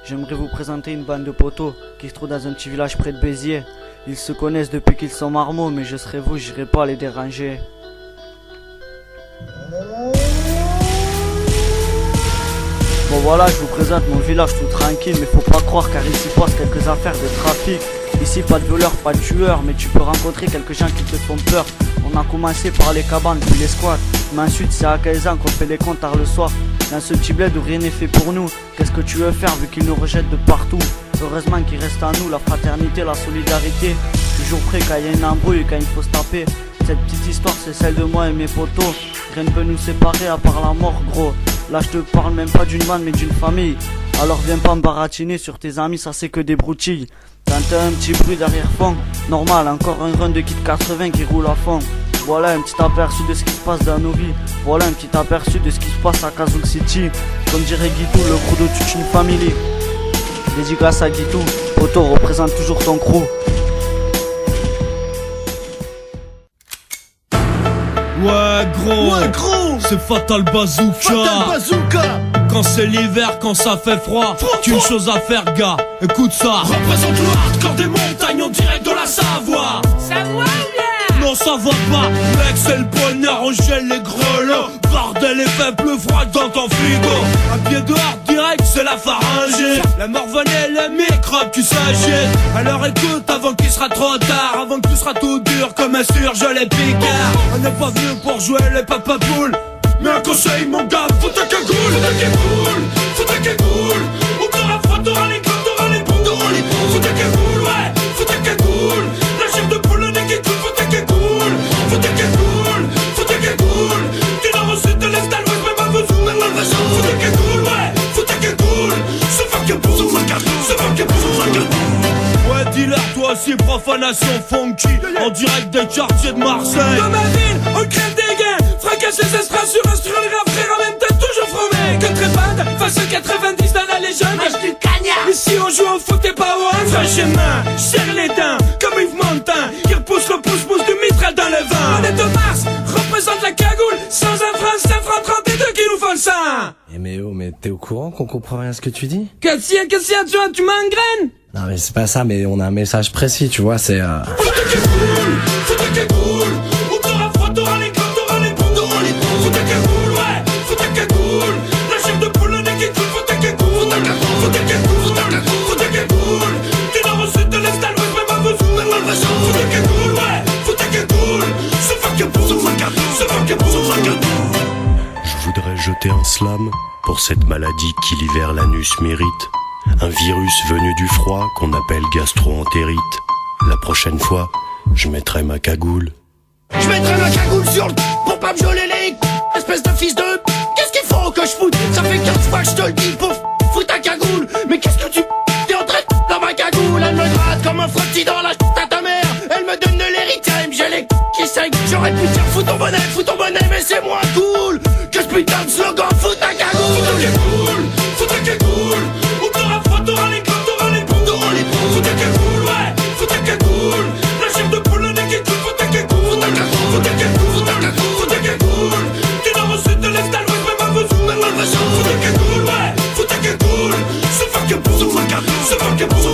J'aimerais vous présenter une bande de poteaux qui se trouve dans un petit village près de Béziers. Ils se connaissent depuis qu'ils sont marmots, mais je serais vous, j'irai pas les déranger. Bon voilà, je vous présente mon village tout tranquille, mais faut pas croire car ici passe quelques affaires de trafic. Ici pas de voleurs, pas de tueurs, mais tu peux rencontrer quelques gens qui te font peur. On a commencé par les cabanes, puis les squats, mais ensuite c'est à 15 ans qu'on fait les comptes tard le soir. Dans ce petit bled où rien n'est fait pour nous, qu'est-ce que tu veux faire vu qu'ils nous rejettent de partout? Heureusement qu'il reste à nous la fraternité, la solidarité. Toujours prêt quand il y a une embrouille, quand il faut se taper. Cette petite histoire c'est celle de moi et mes potos. Rien ne peut nous séparer à part la mort gros. Là je te parle même pas d'une bande mais d'une famille. Alors viens pas me baratiner sur tes amis, ça c'est que des broutilles. T'entends un petit bruit d'arrière-fond, normal, encore un run de kit 80 qui roule à fond. Voilà un petit aperçu de ce qui se passe dans nos vies. Voilà un petit aperçu de ce qui se passe à Kazoul City. Comme dirait Guitou, le crew de toute une famille. Dédicace à Guitou, Poto représente toujours ton crew. Ouais gros, c'est Fatal Bazooka. Quand c'est l'hiver, quand ça fait froid, qu'une chose à faire gars, écoute ça. Représente le hardcore des montagnes en direct de la Savoie. Savoie ou bien? Non ça va pas, mec c'est le bonheur, on gèle les grelots. Bordel et fait plus froid dans ton frigo. Un pied dehors direct c'est la pharyngée. La morvonnée et les microbes tu s'agitent. Alors écoute avant qu'il sera trop tard, avant que tout sera tout dur comme un surgelé picard. On n'est pas venu pour jouer les papapoules, mais un conseil mon gars, faut ta cagoule. Faut ta cagoule. Ou t'auras froid, t'auras les glands, t'auras les boules. Faut ta cagoule, ouais, faut ta cagoule. La chair de poule, le nez qui coule, faut ta cagoule. Faut ta cagoule, faut ta cagoule. Du nord au sud, de l'est à l'ouest, même à Vesoul. Faut ta cagoule, ouais, faut ta cagoule. C'est fuck you, c'est fuck you, ouais, dealer, toi aussi, profanation funky. En direct des quartiers de Marseille. Dans ma ville, on crève des gains. Fracasse les estrades sur un strum, les rap frères en même temps toujours fromé. Que trépade, face au 90 dans la légende. Mange du cagnard. Ici on joue au foot et pas au hand. Franchement, serre les dents, comme Yves Montand. Qui repousse le pouce-pouce du mitral dans le vent. On est de Mars, représente la cagoule. Sans un franc, 5 francs 32 qui nous font le sang. Mais oh, mais t'es au courant qu'on comprend rien à ce que tu dis? Qu'est-ce qu'il y a, tu m'engraines? Non mais c'est pas ça, mais on a un message précis, tu vois, c'est Faut ta cagoule. Ou t'auras froid, t'auras les glands, t'auras les boules. Faut ta cagoule, ouais, faut ta cagoule. La chair de poule, le nez qui coule, faut ta cagoule. Faut ta cagoule, faut ta cagoule. Du nord au sud, de l'est à l'ouest, même à Vesoul. Faut ta cagoule, ouais, faut ta cagoule. C'est fuck you, c'est fuck you. Je voudrais jeter un slam pour cette maladie qui l'hiver l'anus mérite. Un virus venu du froid qu'on appelle gastro-entérite. La prochaine fois, je mettrai ma cagoule. Je mettrai ma cagoule sur le pour pas me geler les espèce de fils de. Qu'est-ce qu'il faut que je foute? Ça fait 15 fois que je te le dis pour foutre ta cagoule. Mais qu'est-ce que tu t'es en train de dans ma cagoule? Elle me gratte comme un frottis dans la à ta mère. Elle me donne de l'héritage, j'ai les qui saignent. J'aurais pu dire fous ton bonnet, mais c'est moins cool que ce putain de slogan, fous ta cagoule. Faut ta cagoule. Ou t'auras froid, t'auras les glands, t'auras les boules. Faut ta cagoule, ouais, faut ta cagoule. La chair de poule, le nez qui coule, faut ta cagoule. Faut ta cagoule. Du nord au sud, de l'est à l'ouest, même à Vesoul. Faut ta cagoule, ouais, faut ta cagoule. C'est fuck you, c'est fuck you. Faut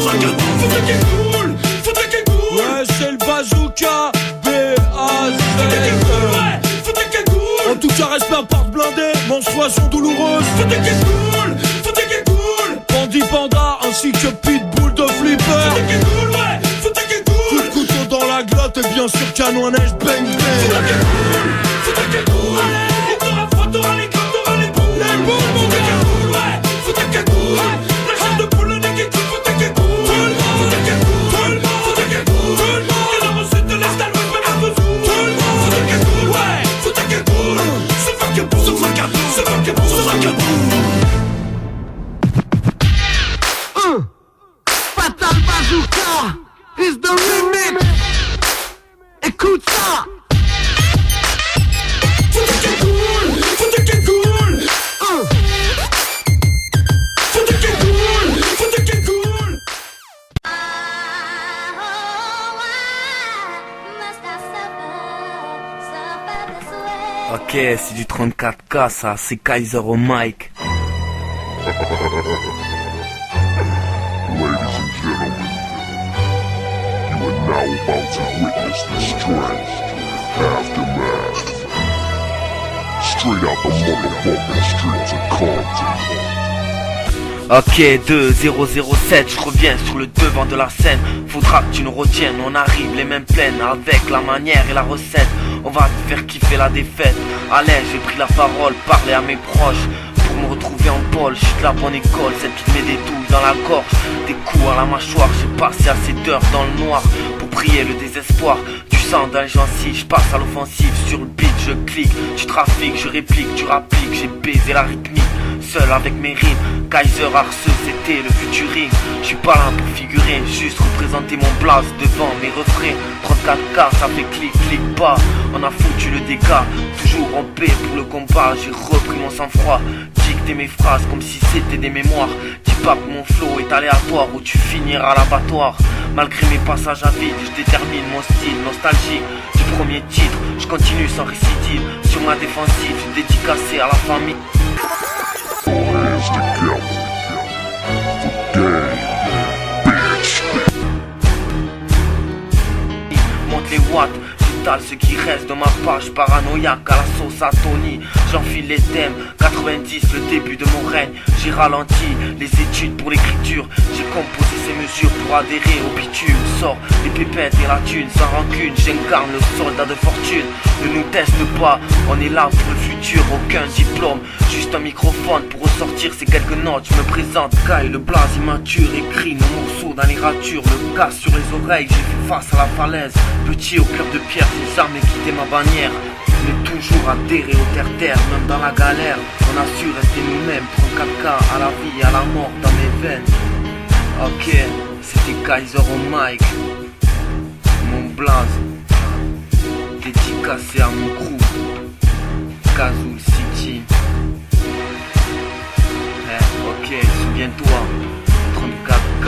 ta cagoule, faut ta cagoule. Ouais, c'est le bazooka, B-A-Z. Faut ta cagoule. En tout cas, respect à part blindé, menstruation douloureuse. Faut ta cagoule, faut ta cagoule. Bandit panda ainsi que pitbull de flipper. Faut ta cagoule, ouais, faut ta cagoule. Coup de couteau dans la glotte et bien sûr canon à neige, bang bang. Faut ta cagoule, faut ta cagoule. Allez, t'auras froid, t'auras les glands, t'auras les boules. Les boules, faut ta cagoule, ouais, faut ta cagoule. La chair de poule, le nez qui coule, faut ta cagoule. Faut ta cagoule, faut ta cagoule. Du nord au sud, de l'est à l'ouest, même à Vesoul. Faut ta cagoule, ouais, faut ta cagoule. C'est fuck you, c'est fuck you. Fatal Bazooka is the remix. Écoute ça. Faut ta cagoule, faut ta cagoule. Faut ta cagoule, faut ta cagoule. Ok, c'est du 34K ça, c'est Kaiser au mic. Ok, 2007, je reviens sur le devant de la scène. Faudra que tu nous retiennes, on arrive les mêmes plaines. Avec la manière et la recette, on va te faire kiffer la défaite. Allez, j'ai pris la parole, parler à mes proches pour me retrouver en pôle. Je suis de la bonne école, celle qui te met des douilles dans la gorge, des coups à la mâchoire. J'ai passé assez d'heures dans le noir pour prier le désespoir. Du sang dans les gencives, je passe à l'offensive. Sur le beat, je clique, tu trafiques, je réplique, tu rappliques. J'ai baisé la rythmique, seul avec mes rimes. Kaiser Arceux, c'était le futuring. Je suis pas là pour figurer, juste représenter mon blaze devant mes refrains. 34K, ça fait clic, clic pas. On a foutu le dégât, toujours en paix pour le combat. J'ai repris mon sang-froid, dicté mes phrases comme si c'était des mémoires. Dis pas que mon flow est aléatoire ou tu finiras à l'abattoir. Malgré mes passages à vide, je détermine mon style nostalgique du premier titre. Je continue sans récidive, sur ma défensive, dédicacé à la famille. Monte les watts, j'étale ce qui reste de ma page paranoïaque à la sauce à Tony. J'enfile les thèmes, 90 le début de mon règne. J'ai ralenti les études pour l'écriture. J'ai composé ces mesures pour adhérer au bitume. Sors les pépettes et la thune sans rancune. J'incarne le soldat de fortune. Ne nous teste pas, on est là pour le futur. Aucun diplôme, juste un microphone pour ressortir ces quelques notes. Je me présente, Kai, le blaze immature. Écrit nos morceaux dans les ratures, le gaz sur les oreilles. J'ai fait face à la falaise, petit au cœur de pierre. J'ai jamais quitté ma bannière, mais toujours adhéré au terre-terre. Même dans la galère, on a su rester nous-mêmes. 34K à la vie et à la mort dans mes veines. Ok, c'était Kaiser au mic. Mon blaze dédicacé à mon crew, Kazoul City. Ok, souviens-toi, 34K.